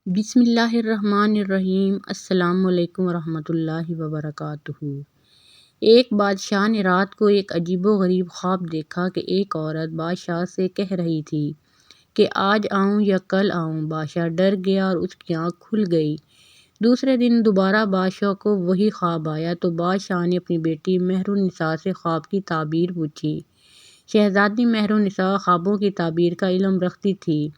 بسم اللہ الرحمن الرحیم۔ السلام علیکم ورحمۃ اللہ وبرکاتہ۔ ایک بادشاہ نے رات کو ایک عجیب و غریب خواب دیکھا کہ ایک عورت بادشاہ سے کہہ رہی تھی کہ آج آؤں یا کل آؤں۔ بادشاہ ڈر گیا اور اس کی آنکھ کھل گئی۔ دوسرے دن دوبارہ بادشاہ کو وہی خواب آیا تو بادشاہ نے اپنی بیٹی مہر النساء سے خواب کی تعبیر پوچھی۔ شہزادی مہر النساء خوابوں کی تعبیر کا علم رکھتی تھی۔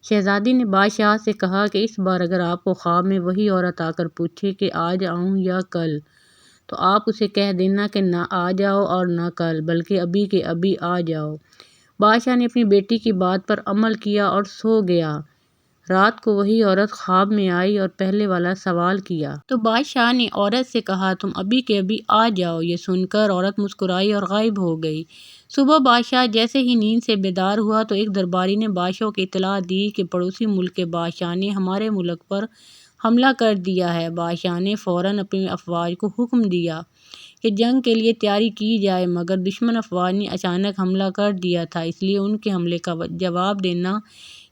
شہزادی نے بادشاہ سے کہا کہ اس بار اگر آپ کو خواب میں وہی عورت آ کر پوچھے کہ آج آؤں یا کل، تو آپ اسے کہہ دینا کہ نہ آج آؤ اور نہ کل، بلکہ ابھی کے ابھی آ جاؤ۔ بادشاہ نے اپنی بیٹی کی بات پر عمل کیا اور سو گیا۔ رات کو وہی عورت خواب میں آئی اور پہلے والا سوال کیا تو بادشاہ نے عورت سے کہا تم ابھی کے ابھی آ جاؤ۔ یہ سن کر عورت مسکرائی اور غائب ہو گئی۔ صبح بادشاہ جیسے ہی نیند سے بیدار ہوا تو ایک درباری نے بادشاہ کو اطلاع دی کہ پڑوسی ملک کے بادشاہ نے ہمارے ملک پر حملہ کر دیا ہے۔ بادشاہ نے فوراً اپنی افواج کو حکم دیا کہ جنگ کے لیے تیاری کی جائے، مگر دشمن افواج نے اچانک حملہ کر دیا تھا، اس لیے ان کے حملے کا جواب دینا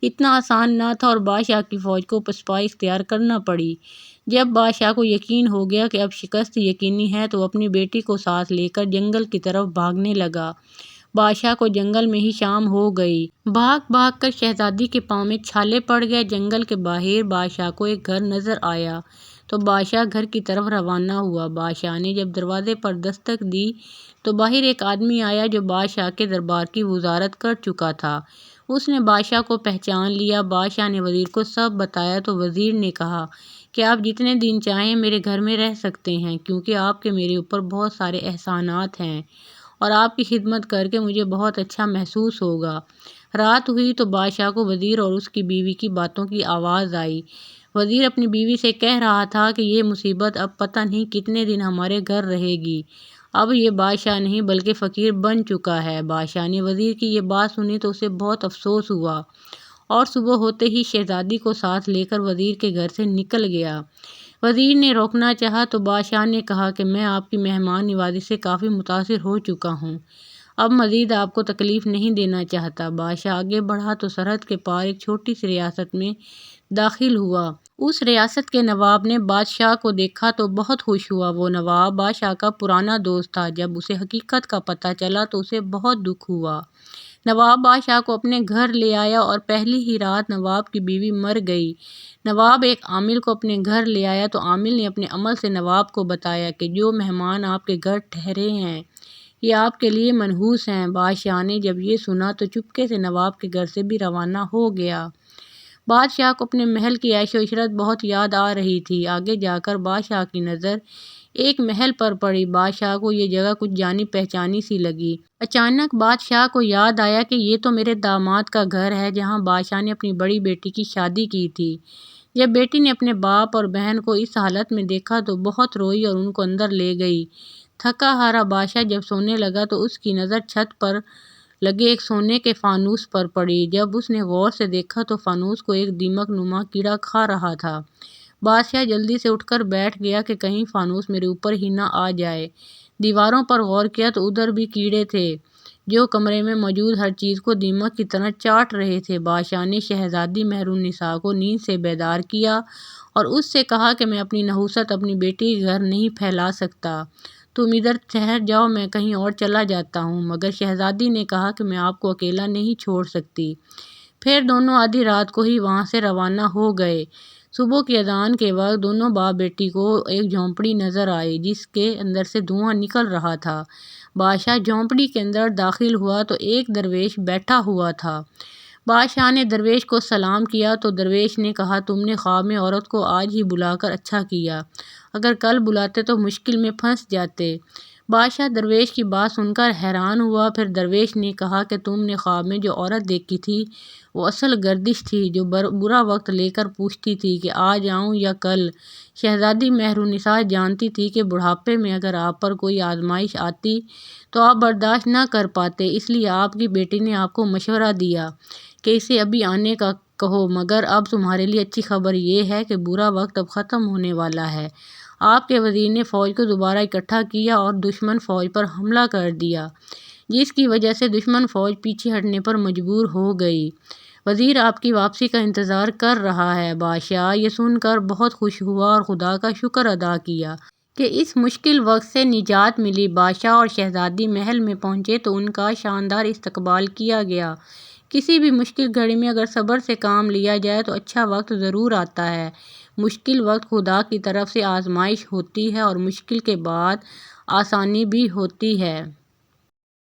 اتنا آسان نہ تھا اور بادشاہ کی فوج کو پسپائی اختیار کرنا پڑی۔ جب بادشاہ کو یقین ہو گیا کہ اب شکست یقینی ہے تو وہ اپنی بیٹی کو ساتھ لے کر جنگل کی طرف بھاگنے لگا۔ بادشاہ کو جنگل میں ہی شام ہو گئی۔ بھاگ بھاگ کر شہزادی کے پاؤں میں چھالے پڑ گئے۔ جنگل کے باہر بادشاہ کو ایک گھر نظر آیا تو بادشاہ گھر کی طرف روانہ ہوا۔ بادشاہ نے جب دروازے پر دستک دی تو باہر ایک آدمی آیا جو بادشاہ کے دربار کی وزارت کر چکا تھا۔ اس نے بادشاہ کو پہچان لیا۔ بادشاہ نے وزیر کو سب بتایا تو وزیر نے کہا کہ آپ جتنے دن چاہیں میرے گھر میں رہ سکتے ہیں، کیونکہ آپ کے میرے اوپر بہت سارے احسانات ہیں اور آپ کی خدمت کر کے مجھے بہت اچھا محسوس ہوگا۔ رات ہوئی تو بادشاہ کو وزیر اور اس کی بیوی کی باتوں کی آواز آئی۔ وزیر اپنی بیوی سے کہہ رہا تھا کہ یہ مصیبت اب پتہ نہیں کتنے دن ہمارے گھر رہے گی۔ اب یہ بادشاہ نہیں بلکہ فقیر بن چکا ہے۔ بادشاہ نے وزیر کی یہ بات سنی تو اسے بہت افسوس ہوا اور صبح ہوتے ہی شہزادی کو ساتھ لے کر وزیر کے گھر سے نکل گیا۔ وزیر نے روکنا چاہا تو بادشاہ نے کہا کہ میں آپ کی مہمان نوازی سے کافی متاثر ہو چکا ہوں، اب مزید آپ کو تکلیف نہیں دینا چاہتا۔ بادشاہ آگے بڑھا تو سرحد کے پار ایک چھوٹی سی ریاست میں داخل ہوا۔ اس ریاست کے نواب نے بادشاہ کو دیکھا تو بہت خوش ہوا۔ وہ نواب بادشاہ کا پرانا دوست تھا۔ جب اسے حقیقت کا پتہ چلا تو اسے بہت دکھ ہوا۔ نواب بادشاہ کو اپنے گھر لے آیا اور پہلی ہی رات نواب کی بیوی مر گئی۔ نواب ایک عامل کو اپنے گھر لے آیا تو عامل نے اپنے عمل سے نواب کو بتایا کہ جو مہمان آپ کے گھر ٹھہرے ہیں یہ آپ کے لیے منحوس ہیں۔ بادشاہ نے جب یہ سنا تو چپکے سے نواب کے گھر سے بھی روانہ ہو گیا۔ بادشاہ کو اپنے محل کی عیش و عشرت بہت یاد آ رہی تھی۔ آگے جا کر بادشاہ کی نظر ایک محل پر پڑی۔ بادشاہ کو یہ جگہ کچھ جانی پہچانی سی لگی۔ اچانک بادشاہ کو یاد آیا کہ یہ تو میرے داماد کا گھر ہے جہاں بادشاہ نے اپنی بڑی بیٹی کی شادی کی تھی۔ جب بیٹی نے اپنے باپ اور بہن کو اس حالت میں دیکھا تو بہت روئی اور ان کو اندر لے گئی۔ تھکا ہارا بادشاہ جب سونے لگا تو اس کی نظر چھت پر لگے ایک سونے کے فانوس پر پڑی۔ جب اس نے غور سے دیکھا تو فانوس کو ایک دیمک نما کیڑا کھا رہا تھا۔ بادشاہ جلدی سے اٹھ کر بیٹھ گیا کہ کہیں فانوس میرے اوپر ہی نہ آ جائے۔ دیواروں پر غور کیا تو ادھر بھی کیڑے تھے جو کمرے میں موجود ہر چیز کو دیمک کی طرح چاٹ رہے تھے۔ بادشاہ نے شہزادی مہر النساء کو نیند سے بیدار کیا اور اس سے کہا کہ میں اپنی نحوست اپنی بیٹی کے گھر نہیں پھیلا سکتا، تم ادھر ٹھہر جاؤ، میں کہیں اور چلا جاتا ہوں۔ مگر شہزادی نے کہا کہ میں آپ کو اکیلا نہیں چھوڑ سکتی۔ پھر دونوں آدھی رات کو ہی وہاں سے روانہ ہو گئے۔ صبح کی اذان کے وقت دونوں باپ بیٹی کو ایک جھونپڑی نظر آئی جس کے اندر سے دھواں نکل رہا تھا۔ بادشاہ جھونپڑی کے اندر داخل ہوا تو ایک درویش بیٹھا ہوا تھا۔ بادشاہ نے درویش کو سلام کیا تو درویش نے کہا تم نے خواب میں عورت کو آج ہی بلا کر اچھا کیا، اگر کل بلاتے تو مشکل میں پھنس جاتے۔ بادشاہ درویش کی بات سن کر حیران ہوا۔ پھر درویش نے کہا کہ تم نے خواب میں جو عورت دیکھی تھی وہ اصل گردش تھی جو برا وقت لے کر پوچھتی تھی کہ آج آؤں یا کل۔ شہزادی مہر النساء جانتی تھی کہ بڑھاپے میں اگر آپ پر کوئی آزمائش آتی تو آپ برداشت نہ کر پاتے، اس لیے آپ کی بیٹی نے آپ کو مشورہ دیا کہ اسے ابھی آنے کا کہو، مگر اب تمہارے لیے اچھی خبر یہ ہے کہ برا وقت اب ختم ہونے والا ہے۔ آپ کے وزیر نے فوج کو دوبارہ اکٹھا کیا اور دشمن فوج پر حملہ کر دیا، جس کی وجہ سے دشمن فوج پیچھے ہٹنے پر مجبور ہو گئی۔ وزیر آپ کی واپسی کا انتظار کر رہا ہے۔ بادشاہ یہ سن کر بہت خوش ہوا اور خدا کا شکر ادا کیا کہ اس مشکل وقت سے نجات ملی۔ بادشاہ اور شہزادی محل میں پہنچے تو ان کا شاندار استقبال کیا گیا۔ کسی بھی مشکل گھڑی میں اگر صبر سے کام لیا جائے تو اچھا وقت ضرور آتا ہے۔ مشکل وقت خدا کی طرف سے آزمائش ہوتی ہے اور مشکل کے بعد آسانی بھی ہوتی ہے۔